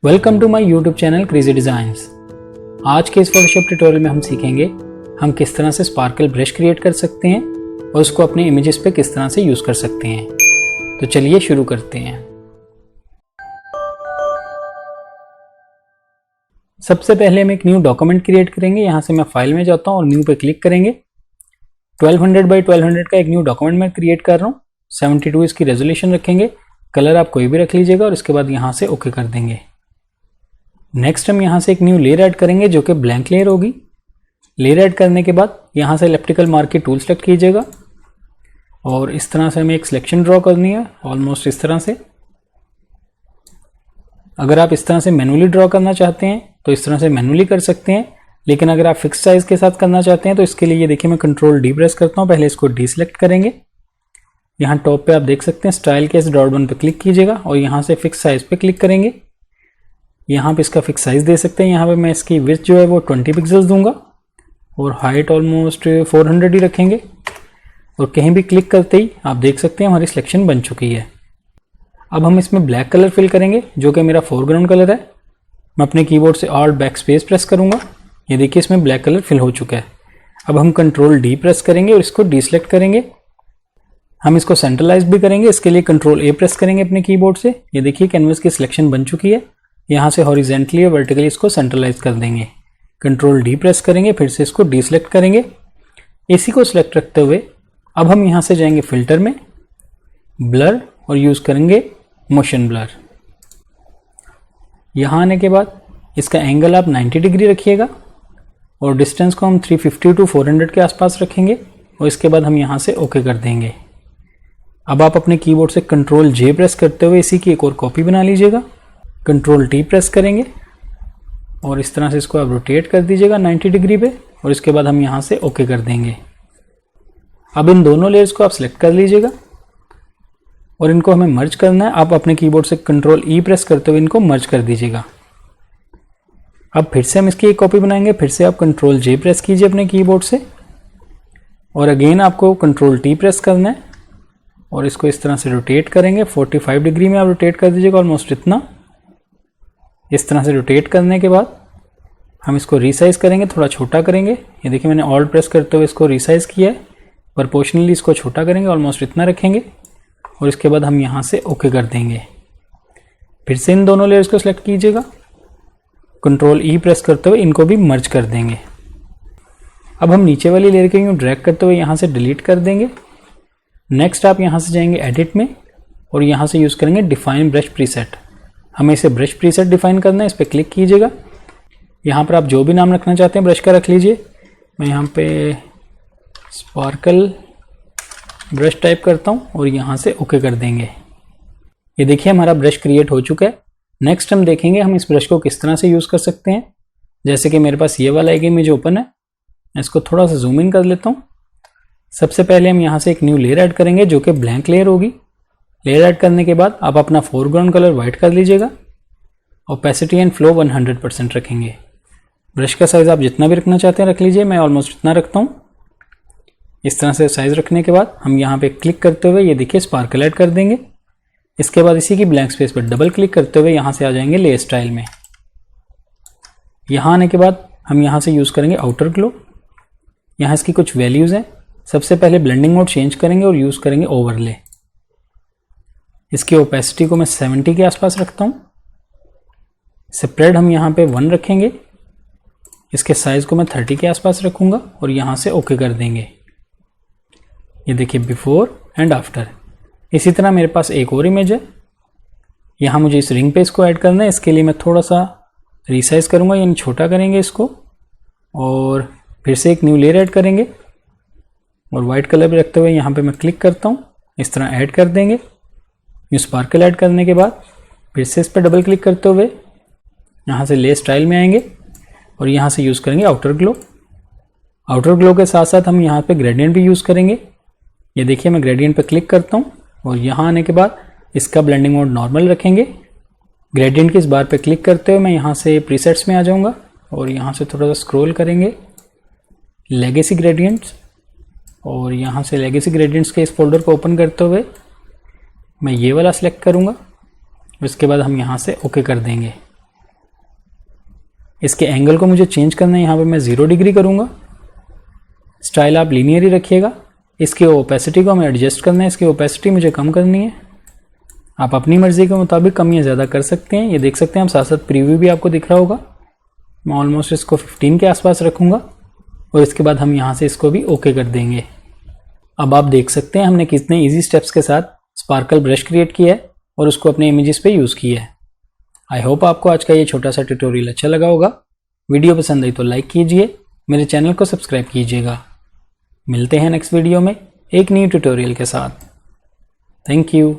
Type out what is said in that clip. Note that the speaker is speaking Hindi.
Welcome to my YouTube channel crazy designs. आज के इस फोटोशॉप ट्यूटोरियल में हम सीखेंगे हम किस तरह से स्पार्कल ब्रश क्रिएट कर सकते हैं और उसको अपने इमेजेस पे किस तरह से यूज़ कर सकते हैं। तो चलिए शुरू करते हैं। सबसे पहले हम एक न्यू डॉक्यूमेंट क्रिएट करेंगे। यहाँ से मैं फाइल में जाता हूँ और न्यू पे क्लिक करेंगे। 1200 बाई 1200 का एक न्यू डॉक्यूमेंट मैं क्रिएट कर रहा हूँ। 72 इसकी रेजोल्यूशन रखेंगे। कलर आप कोई भी रख लीजिएगा और उसके बाद यहाँ से ओके कर देंगे। नेक्स्ट हम यहाँ से एक न्यू लेयर ऐड करेंगे जो कि ब्लैंक लेयर होगी। लेयर ऐड करने के बाद यहाँ से इलेप्टिकल मार्क की टूल सेलेक्ट कीजिएगा और इस तरह से हमें एक सिलेक्शन ड्रॉ करनी है, ऑलमोस्ट इस तरह से। अगर आप इस तरह से मैनुअली ड्रॉ करना चाहते हैं तो इस तरह से मैनुअली कर सकते हैं, लेकिन अगर आप फिक्स साइज के साथ करना चाहते हैं तो इसके लिए ये देखिए मैं कंट्रोल डी प्रेस करता हूँ। पहले इसको डी सिलेक्ट करेंगे। यहाँ टॉप पे आप देख सकते हैं स्टाइल के इस डॉट बटन पे क्लिक कीजिएगा और यहाँ से फिक्स साइज पे क्लिक करेंगे। यहाँ पे इसका फिक्स साइज दे सकते हैं। यहाँ पे मैं इसकी विड्थ जो है वो 20 पिक्सल्स दूंगा और हाइट ऑलमोस्ट 400 ही रखेंगे। और कहीं भी क्लिक करते ही आप देख सकते हैं हमारी सिलेक्शन बन चुकी है। अब हम इसमें ब्लैक कलर फिल करेंगे जो कि मेरा फोरग्राउंड कलर है। मैं अपने कीबोर्ड से ऑल्ट बैक स्पेस प्रेस करूंगा। ये देखिए इसमें ब्लैक कलर फिल हो चुका है। अब हम कंट्रोल डी प्रेस करेंगे और इसको डीसेलेक्ट करेंगे। हम इसको सेंट्रलाइज भी करेंगे। इसके लिए कंट्रोल ए प्रेस करेंगे अपने कीबोर्ड से। ये देखिए कैनवस की सिलेक्शन बन चुकी है। यहाँ से हॉरिजेंटली और वर्टिकली इसको सेंट्रलाइज कर देंगे। कंट्रोल डी प्रेस करेंगे, फिर से इसको डीसेलेक्ट करेंगे। इसी को सिलेक्ट रखते हुए अब हम यहाँ से जाएंगे फिल्टर में, ब्लर और यूज करेंगे मोशन ब्लर। यहाँ आने के बाद इसका एंगल आप 90 डिग्री रखिएगा और डिस्टेंस को हम 350 टू 400 के आसपास रखेंगे और इसके बाद हम यहाँ से ओके कर देंगे। अब आप अपने कीबोर्ड से कंट्रोल जे प्रेस करते हुए इसी की एक और कॉपी बना लीजिएगा। कंट्रोल टी प्रेस करेंगे और इस तरह से इसको आप रोटेट कर दीजिएगा 90 डिग्री पे और इसके बाद हम यहाँ से ओके कर देंगे। अब इन दोनों लेयर्स को आप सिलेक्ट कर लीजिएगा और इनको हमें मर्ज करना है। आप अपने कीबोर्ड से कंट्रोल ई प्रेस करते हुए इनको मर्ज कर दीजिएगा। अब फिर से हम इसकी एक कॉपी बनाएंगे। फिर से आप कंट्रोल जे प्रेस कीजिए अपने कीबोर्ड से और अगेन आपको कंट्रोल टी प्रेस करना है और इसको इस तरह से रोटेट करेंगे। 45 डिग्री में आप रोटेट कर दीजिएगा, ऑलमोस्ट इतना। इस तरह से रोटेट करने के बाद हम इसको रीसाइज करेंगे, थोड़ा छोटा करेंगे। ये देखिए मैंने ऑल्ट प्रेस करते हुए इसको रीसाइज किया है। प्रोपोर्शनली इसको छोटा करेंगे, ऑलमोस्ट इतना रखेंगे और इसके बाद हम यहाँ से ओके कर देंगे। फिर से इन दोनों लेयर्स को सिलेक्ट कीजिएगा। कंट्रोल ई प्रेस करते हुए इनको भी मर्ज कर देंगे। अब हम नीचे वाली लेयर को यूँ ड्रैग करते हुए यहाँ से डिलीट कर देंगे। नेक्स्ट आप यहाँ से जाएंगे एडिट में और यहाँ से यूज़ करेंगे डिफाइन ब्रश प्रीसेट। हमें इसे ब्रश प्रीसेट डिफाइन करना है। इस पर क्लिक कीजिएगा। यहाँ पर आप जो भी नाम रखना चाहते हैं ब्रश का रख लीजिए। मैं यहाँ पे स्पार्कल ब्रश टाइप करता हूँ और यहाँ से ओके कर देंगे। ये देखिए हमारा ब्रश क्रिएट हो चुका है। नेक्स्ट हम देखेंगे हम इस ब्रश को किस तरह से यूज़ कर सकते हैं। जैसे कि मेरे पास ये वाला एक इमेज ओपन है, मैं इसको थोड़ा सा जूम इन कर लेता हूँ। सबसे पहले हम यहाँ से एक न्यू लेयर ऐड करेंगे जो कि ब्लैंक लेयर होगी। लेयर ऐड करने के बाद आप अपना फोरग्राउंड कलर वाइट कर लीजिएगा। ओपेसिटी एंड फ्लो 100% रखेंगे। ब्रश का साइज आप जितना भी रखना चाहते हैं रख लीजिए। मैं ऑलमोस्ट इतना रखता हूँ। इस तरह से साइज रखने के बाद हम यहाँ पे क्लिक करते हुए ये देखिए स्पार्कल ऐड कर देंगे। इसके बाद इसी की ब्लैंक स्पेस पर डबल क्लिक करते हुए यहाँ से आ जाएंगे लेयर स्टाइल में। यहाँ आने के बाद हम यहाँ से यूज़ करेंगे आउटर ग्लो। यहाँ इसकी कुछ वैल्यूज़ हैं। सबसे पहले ब्लेंडिंग मोड चेंज करेंगे और यूज़ करेंगे ओवरले। इसकी ओपेसिटी को मैं 70 के आसपास रखता हूँ। स्प्रेड हम यहाँ पे 1 रखेंगे। इसके साइज को मैं 30 के आसपास रखूँगा और यहाँ से ओके कर देंगे। ये देखिए बिफोर एंड आफ्टर। इसी तरह मेरे पास एक और इमेज है। यहाँ मुझे इस रिंग पे इसको ऐड करना है। इसके लिए मैं थोड़ा सा रिसाइज करूँगा, यानी छोटा करेंगे इसको और फिर से एक न्यू लेयर ऐड करेंगे और वाइट कलर पे रखते हुए यहाँ पे मैं क्लिक करता हूँ। इस तरह ऐड कर देंगे। ये स्पार्कल ऐड करने के बाद फिर से इस पर डबल क्लिक करते हुए यहाँ से लेयर स्टाइल में आएंगे और यहाँ से यूज़ करेंगे आउटर ग्लो। आउटर ग्लो के साथ साथ हम यहाँ पे ग्रेडियंट भी यूज़ करेंगे। ये देखिए मैं ग्रेडियंट पे क्लिक करता हूँ और यहाँ आने के बाद इसका ब्लेंडिंग मोड नॉर्मल रखेंगे। ग्रेडियंट की इस बार पे क्लिक करते हुए मैं यहाँ से प्रीसेट्स में आ जाऊँगा और यहाँ से थोड़ा सा स्क्रॉल करेंगे लेगेसी ग्रेडियंट्स और यहाँ से लेगेसी ग्रेडियंट्स के इस फोल्डर को ओपन करते हुए मैं ये वाला सिलेक्ट करूँगा। उसके बाद हम यहाँ से ओके कर देंगे। इसके एंगल को मुझे चेंज करना है, यहाँ पे मैं 0 डिग्री करूँगा। स्टाइल आप लीनियर ही रखिएगा। इसकी ओपेसिटी को हमें एडजस्ट करना है, इसकी ओपेसिटी मुझे कम करनी है। आप अपनी मर्जी के मुताबिक कम या ज़्यादा कर सकते हैं। ये देख सकते हैं हम, साथ साथ प्रीव्यू भी आपको दिख रहा होगा। मैं ऑलमोस्ट इसको 15 के आसपास रखूँगा और इसके बाद हम यहाँ से इसको भी ओके कर देंगे। अब आप देख सकते हैं हमने कितने ईजी स्टेप्स के साथ स्पार्कल ब्रश क्रिएट किया है और उसको अपने इमेजेस पे यूज़ किया है। आई होप आपको आज का ये छोटा सा ट्यूटोरियल अच्छा लगा होगा। वीडियो पसंद आई तो लाइक कीजिए, मेरे चैनल को सब्सक्राइब कीजिएगा। मिलते हैं नेक्स्ट वीडियो में एक न्यू ट्यूटोरियल के साथ। Thank you.